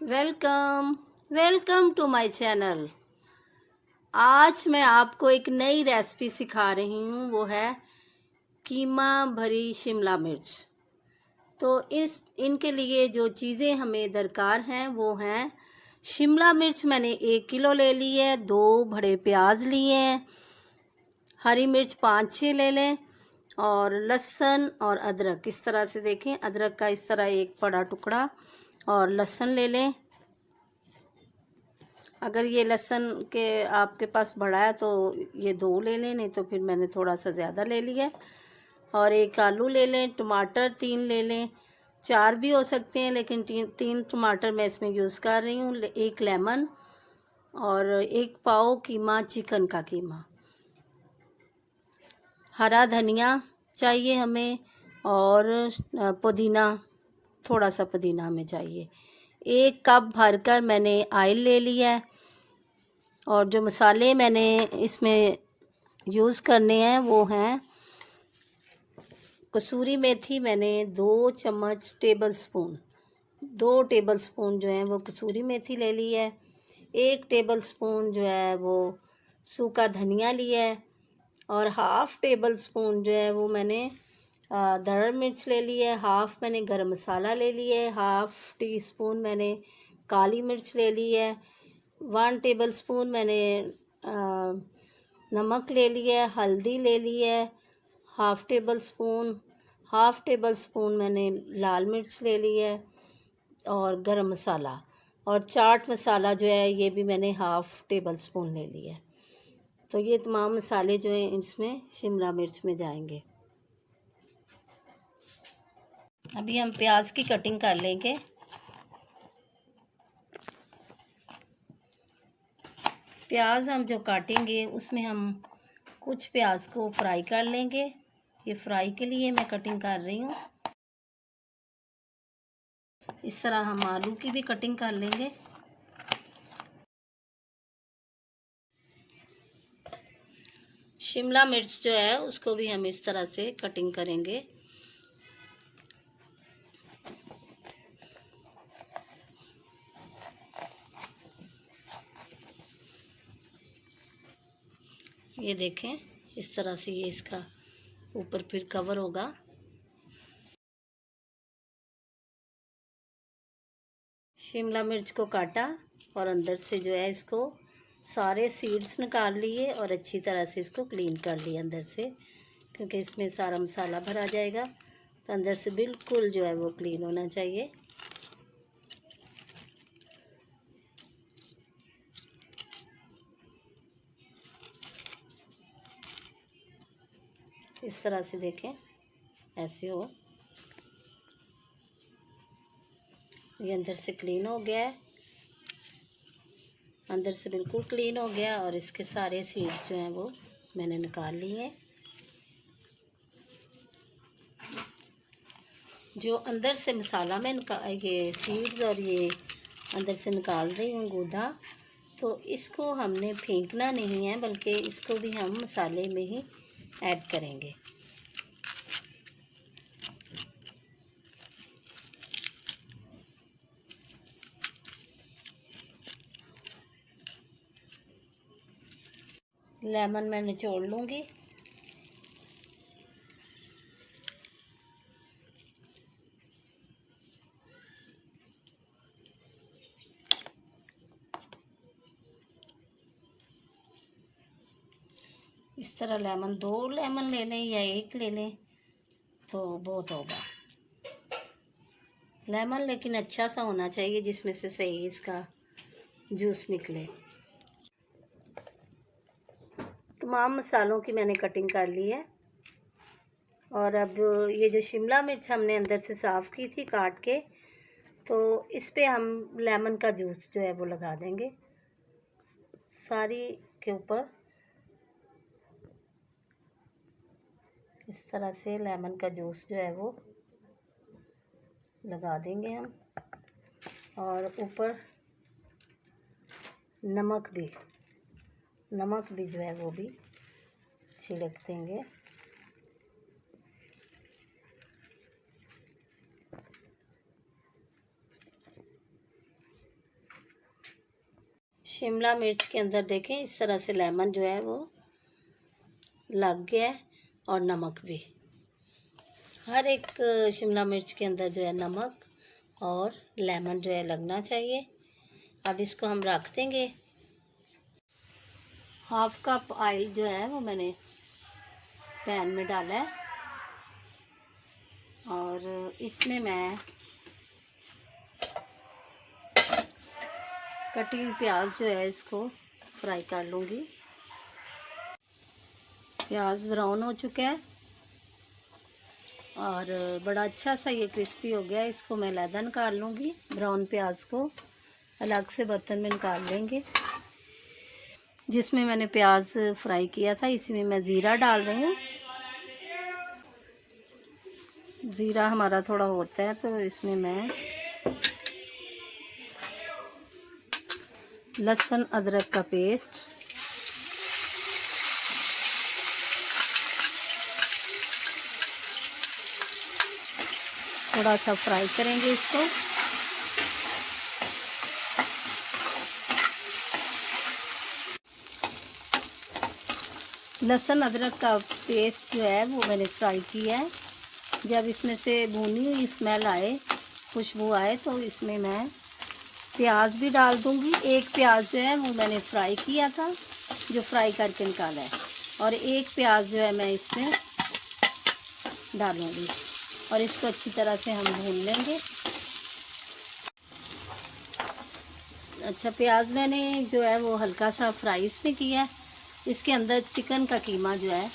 Welcome welcome to my channel. आज मैं आपको एक नई रेसिपी सिखा रही हूँ, वो है कीमा भरी शिमला मिर्च। तो इनके लिए जो चीज़ें हमें दरकार हैं वो हैं शिमला मिर्च मैंने 1 किलो ले ली है, 2 बड़े प्याज लिए हैं, हरी मिर्च 5-6 ले लें और लहसुन और अदरक इस तरह से देखें, अदरक का इस तरह एक बड़ा टुकड़ा और लहसुन ले लें। अगर ये लहसुन के आपके पास बड़ा है तो ये 2 ले लें, नहीं तो फिर मैंने थोड़ा सा ज़्यादा ले लिया। और 1 आलू ले लें, टमाटर 3 ले लें, 4 भी हो सकते हैं लेकिन 3 टमाटर मैं इसमें यूज़ कर रही हूँ। 1 लेमन और 1 पाव कीमा, चिकन का कीमा। हरा धनिया चाहिए हमें और पुदीना, थोड़ा सा पुदीना हमें चाहिए। 1 कप भरकर मैंने ऑयल ले लिया है और जो मसाले मैंने इसमें यूज़ करने हैं वो हैं कसूरी मेथी, मैंने 2 टेबल स्पून जो है वो कसूरी मेथी ले ली है। 1 टेबल स्पून जो है वो सूखा धनिया लिया है और हाफ़ टेबल स्पून जो है वो मैंने दरड़ मिर्च ले ली है। हाफ़ मैंने गरम मसाला ले लिया है, हाफ़ टी स्पून मैंने काली मिर्च ले ली है, 1 टेबल स्पून मैंने नमक ले लिया है, हल्दी ले ली है, हाफ़ टेबल स्पून मैंने लाल मिर्च ले ली है और गरम मसाला और चाट मसाला जो है ये भी मैंने हाफ़ टेबल स्पून ले लिया है। तो ये तमाम मसाले जो हैं इसमें शिमला मिर्च में जाएंगे। अभी हम प्याज की कटिंग कर लेंगे। प्याज हम जो काटेंगे उसमें हम कुछ प्याज को फ्राई कर लेंगे। ये फ्राई के लिए मैं कटिंग कर रही हूँ। इस तरह हम आलू की भी कटिंग कर लेंगे। शिमला मिर्च जो है उसको भी हम इस तरह से कटिंग करेंगे। ये देखें, इस तरह से ये इसका ऊपर फिर कवर होगा। शिमला मिर्च को काटा और अंदर से जो है इसको सारे सीड्स निकाल लिए और अच्छी तरह से इसको क्लीन कर लिए अंदर से, क्योंकि इसमें सारा मसाला भरा जाएगा। तो अंदर से बिल्कुल जो है वो क्लीन होना चाहिए। इस तरह से देखें, ऐसे हो। ये अंदर से क्लीन हो गया है, अंदर से बिल्कुल क्लीन हो गया और इसके सारे सीड्स जो हैं वो मैंने निकाल लिए। जो अंदर से मसाला मैं ये सीड्स और ये अंदर से निकाल रही हूँ गूदा, तो इसको हमने फेंकना नहीं है बल्कि इसको भी हम मसाले में ही ऐड करेंगे। लेमन मैं निचोड़ लूँगी। इस तरह लेमन 2 लेमन ले लें या 1 ले लें तो बहुत होगा। लेमन लेकिन अच्छा सा होना चाहिए जिसमें से सही इसका जूस निकले। तमाम मसालों की मैंने कटिंग कर ली है और अब ये जो शिमला मिर्च हमने अंदर से साफ़ की थी काट के, तो इस पे हम लेमन का जूस जो है वो लगा देंगे सारी के ऊपर। इस तरह से लेमन का जूस जो है वो लगा देंगे हम और ऊपर नमक भी जो है वो भी छिड़क देंगे। शिमला मिर्च के अंदर देखें इस तरह से लेमन जो है वो लग गया है, और नमक भी। हर एक शिमला मिर्च के अंदर जो है नमक और लेमन जो है लगना चाहिए। अब इसको हम रख देंगे। हाफ कप ऑयल जो है वो मैंने पैन में डाला है, और इसमें मैं कटी हुई प्याज जो है इसको फ्राई कर लूँगी। प्याज ब्राउन हो चुका है और बड़ा अच्छा सा ये क्रिस्पी हो गया है। इसको मैं अलग निकाल लूँगी। ब्राउन प्याज को अलग से बर्तन में निकाल लेंगे। जिसमें मैंने प्याज फ्राई किया था इसी में मैं ज़ीरा डाल रही हूँ। ज़ीरा हमारा थोड़ा होता है तो इसमें मैं लहसुन अदरक का पेस्ट, थोड़ा सा फ्राई करेंगे इसको। लहसुन अदरक का पेस्ट जो है वो मैंने फ्राई किया है। जब इसमें से भुनी हुई स्मेल आए, खुशबू आए, तो इसमें मैं प्याज भी डाल दूंगी। एक प्याज जो है वो मैंने फ्राई किया था, जो फ्राई करके निकाला है, और एक प्याज जो है मैं इसमें डालूंगी और इसको अच्छी तरह से हम भून लेंगे। अच्छा, प्याज मैंने जो है वो हल्का सा फ्राई इसमें किया है। इसके अंदर चिकन का कीमा जो है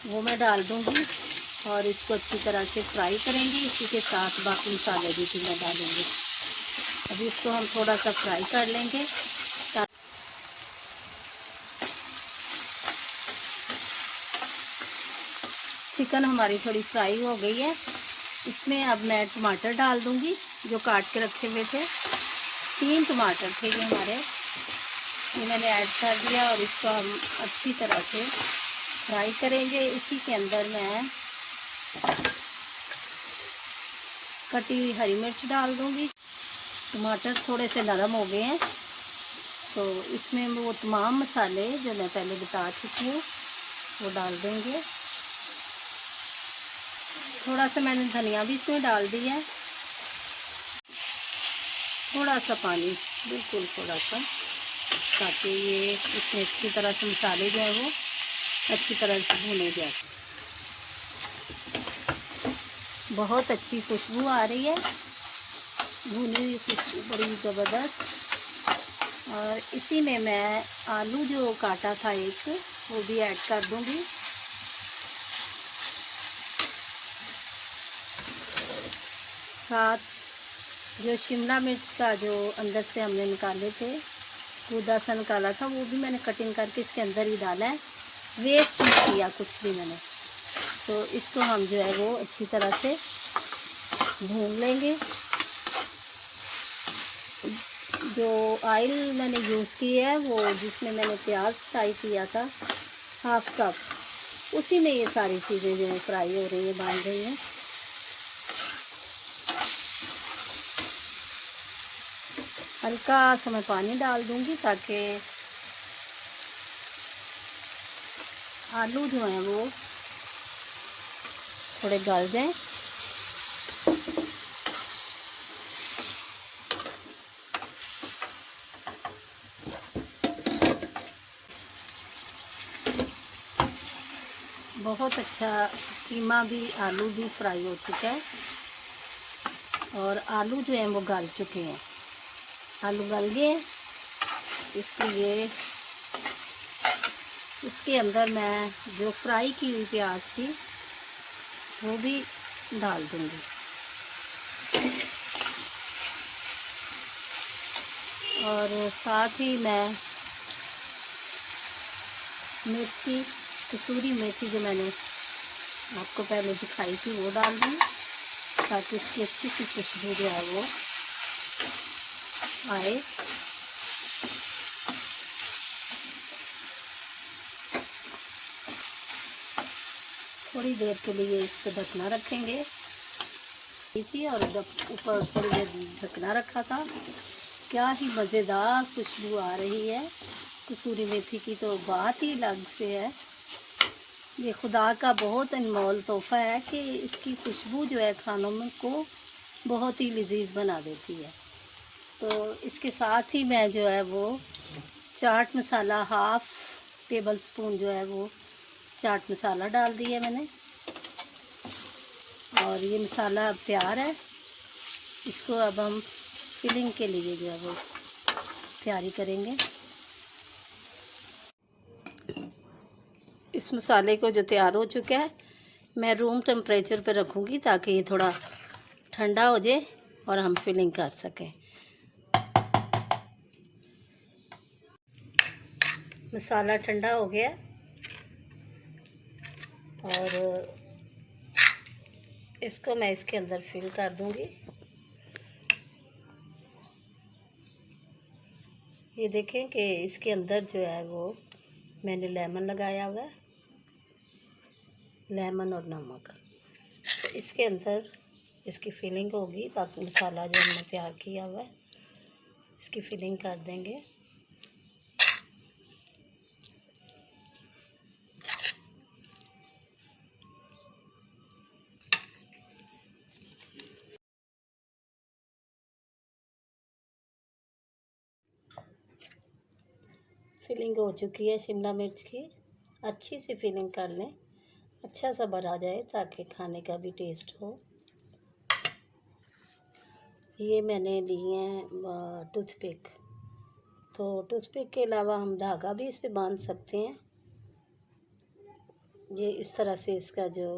वो मैं डाल दूंगी और इसको अच्छी तरह से फ्राई करेंगे। इसी के साथ बाकी मसाले भी मैं डालूंगी। अभी इसको हम थोड़ा सा फ्राई कर लेंगे। चिकन हमारी थोड़ी फ्राई हो गई है। इसमें अब मैं टमाटर डाल दूंगी जो काट के रखे हुए थे। 3 टमाटर थे ये हमारे, ये मैंने ऐड कर दिया और इसको हम अच्छी तरह से फ्राई करेंगे। इसी के अंदर मैं कटी हुई हरी मिर्च डाल दूंगी। टमाटर थोड़े से नरम हो गए हैं तो इसमें वो तमाम मसाले जो मैं पहले बता चुकी हूँ वो डाल देंगे। थोड़ा सा मैंने धनिया भी इसमें डाल दिया है। थोड़ा सा पानी, बिल्कुल थोड़ा सा, ताकि ये इसमें अच्छी तरह से मसाले जो है वो अच्छी तरह से भुने जाए। बहुत अच्छी खुशबू आ रही है, भुनी हुई खुशबू बड़ी ज़बरदस्त। और इसी में मैं आलू जो काटा था एक, वो भी ऐड कर दूंगी। साथ जो शिमला मिर्च का जो अंदर से हमने निकाले थे, कूदा सा निकाला था, वो भी मैंने कटिंग करके इसके अंदर ही डाला है। वेस्ट नहीं किया कुछ भी मैंने। तो इसको हम जो है वो अच्छी तरह से भून लेंगे। जो ऑयल मैंने यूज़ किया है वो जिसमें मैंने प्याज फ्राई किया था, हाफ कप, उसी में ये सारी चीज़ें जो है फ्राई हो रही है, बन रही हैं। हल्का सा मैं पानी डाल दूंगी ताकि आलू जो हैं वो थोड़े गल जाएं। बहुत अच्छा कीमा भी, आलू भी फ्राई हो चुका है और आलू जो हैं वो गल चुके हैं। आलू गल गए, इसलिए इसके अंदर मैं जो फ्राई की हुई प्याज थी वो भी डाल दूंगी। और साथ ही मैं मेथी, कसूरी मेथी जो मैंने आपको पहले दिखाई थी वो डाल दूँ, ताकि इसकी अच्छी सी खुशबू जो है वो आए। थोड़ी देर के लिए इसको ढकना रखेंगे थी और ऊपर थोड़ी देर ढकना रखा था क्या ही मज़ेदार खुशबू आ रही है। कसूरी मेथी की तो बात ही अलग से है। ये खुदा का बहुत अनमोल तोहफ़ा है कि इसकी खुशबू जो है खानों में को बहुत ही लजीज बना देती है। तो इसके साथ ही मैं जो है वो chaat masala half table spoon जो है वो चाट मसाला डाल दिया मैंने, और ये मसाला अब तैयार है। इसको अब हम फिलिंग के लिए जो है वो तैयारी करेंगे। इस मसाले को जो तैयार हो चुका है मैं रूम टेम्परेचर पर रखूँगी ताकि ये थोड़ा ठंडा हो जाए और हम फिलिंग कर सकें। मसाला ठंडा हो गया और इसको मैं इसके अंदर फिल कर दूँगी। ये देखें कि इसके अंदर जो है वो मैंने लेमन लगाया हुआ है, लेमन और नमक। तो इसके अंदर इसकी फिलिंग होगी। बाकी मसाला जो हमने तैयार किया हुआ है इसकी फिलिंग कर देंगे। फिलिंग हो चुकी है शिमला मिर्च की। अच्छी सी फिलिंग कर लें, अच्छा सा भरा जाए ताकि खाने का भी टेस्ट हो। ये मैंने लिए हैं टूथपिक। तो टूथपिक के अलावा हम धागा भी इस पे बांध सकते हैं। ये इस तरह से इसका जो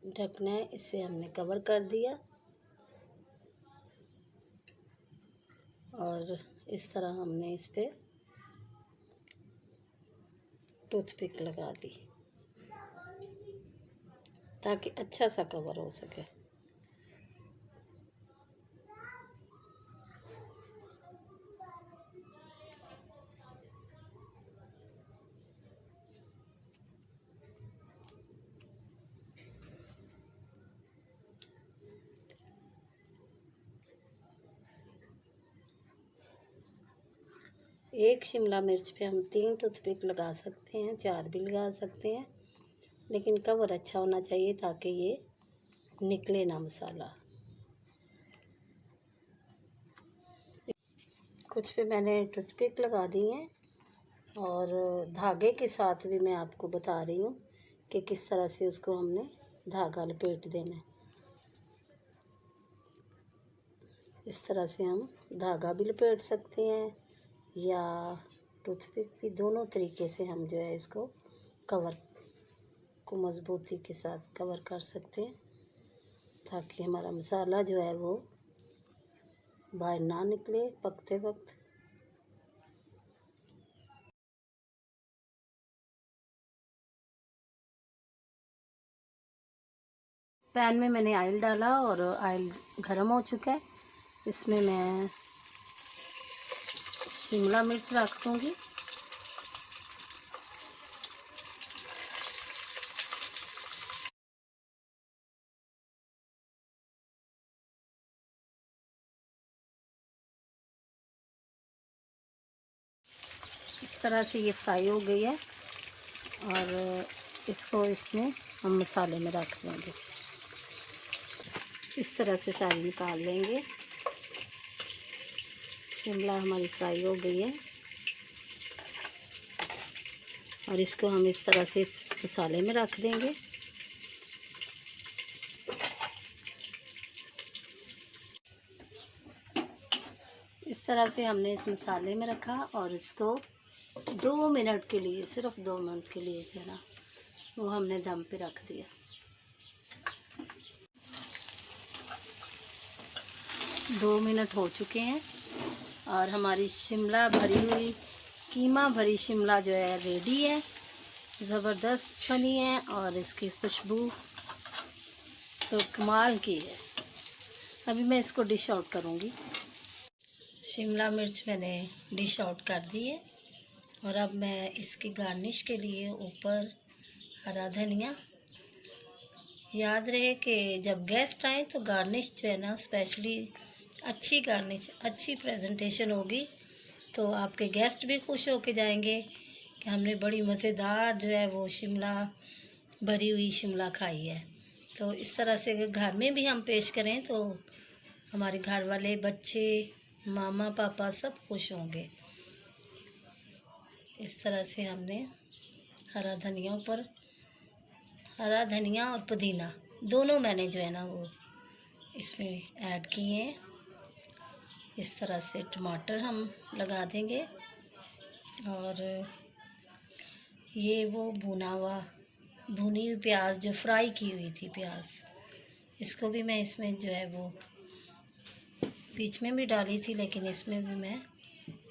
ढकना है इसे हमने कवर कर दिया और इस तरह हमने इस पे टूथपिक लगा दी ताकि अच्छा सा कवर हो सके। एक शिमला मिर्च पे हम 3 टूथपिक लगा सकते हैं, 4 भी लगा सकते हैं, लेकिन कवर अच्छा होना चाहिए ताकि ये निकले ना मसाला। कुछ पे मैंने टूथपिक लगा दी हैं और धागे के साथ भी मैं आपको बता रही हूँ कि किस तरह से उसको हमने धागा लपेट देना है। इस तरह से हम धागा भी लपेट सकते हैं या टूथपिक भी, दोनों तरीके से हम जो है इसको कवर को मज़बूती के साथ कवर कर सकते हैं ताकि हमारा मसाला जो है वो बाहर ना निकले पकते वक्त। पैन में मैंने ऑयल डाला और ऑयल गर्म हो चुका है। इसमें मैं शिमला मिर्च रख दूँगी। इस तरह से ये फ्राई हो गई है और इसको इसमें हम मसाले में रख देंगे। इस तरह से सारी निकाल लेंगे। शिमला हमारी फ्राई हो गई है और इसको हम इस तरह से इस मसाले में रख देंगे। इस तरह से हमने इस मसाले में रखा और इसको 2 मिनट के लिए, सिर्फ 2 मिनट के लिए जो है ना वो हमने दम पे रख दिया। 2 मिनट हो चुके हैं और हमारी शिमला भरी हुई कीमा भरी शिमला जो है रेडी है। ज़बरदस्त बनी है और इसकी खुशबू तो कमाल की है। अभी मैं इसको डिश आउट करूँगी। शिमला मिर्च मैंने डिश आउट कर दी है और अब मैं इसकी गार्निश के लिए ऊपर हरा धनिया, याद रहे कि जब गेस्ट आए तो गार्निश जो है ना स्पेशली अच्छी गार्निश, अच्छी प्रेजेंटेशन होगी तो आपके गेस्ट भी खुश होके जाएंगे कि हमने बड़ी मज़ेदार जो है वो शिमला, भरी हुई शिमला खाई है। तो इस तरह से अगर घर में भी हम पेश करें तो हमारे घर वाले, बच्चे, मामा पापा सब खुश होंगे। इस तरह से हमने हरा धनिया और पुदीना दोनों मैंने जो है ना वो इसमें ऐड किए हैं। इस तरह से टमाटर हम लगा देंगे और ये वो भुनी हुई प्याज जो फ्राई की हुई थी प्याज, इसको भी मैं इसमें जो है वो बीच में भी डाली थी लेकिन इसमें भी मैं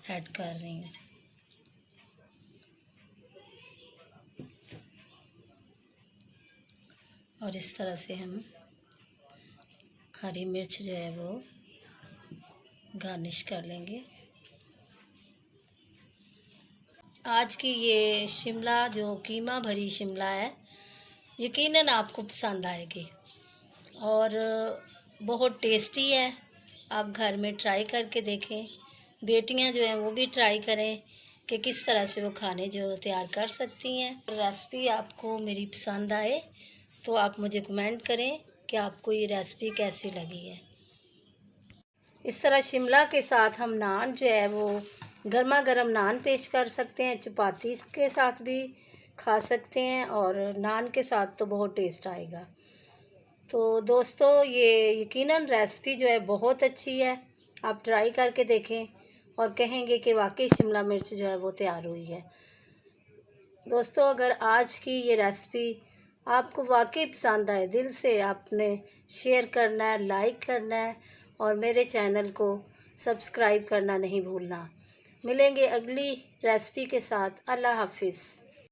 ऐड कर रही हूँ। और इस तरह से हम हरी मिर्च जो है वो गार्निश कर लेंगे। आज की ये शिमला जो कीमा भरी शिमला है यकीनन आपको पसंद आएगी और बहुत टेस्टी है। आप घर में ट्राई करके देखें, बेटियां जो हैं वो भी ट्राई करें कि किस तरह से वो खाने जो तैयार कर सकती हैं। रेसिपी आपको मेरी पसंद आए तो आप मुझे कमेंट करें कि आपको ये रेसिपी कैसी लगी है। इस तरह शिमला के साथ हम नान जो है वो गर्मा गर्म नान पेश कर सकते हैं, चपाती के साथ भी खा सकते हैं और नान के साथ तो बहुत टेस्ट आएगा। तो दोस्तों ये यकीनन रेसिपी जो है बहुत अच्छी है, आप ट्राई करके देखें और कहेंगे कि वाकई शिमला मिर्च जो है वो तैयार हुई है। दोस्तों अगर आज की ये रेसिपी आपको वाकई पसंद आए, दिल से आपने शेयर करना है, लाइक करना है और मेरे चैनल को सब्सक्राइब करना नहीं भूलना। मिलेंगे अगली रेसिपी के साथ। अल्लाह हाफिज़।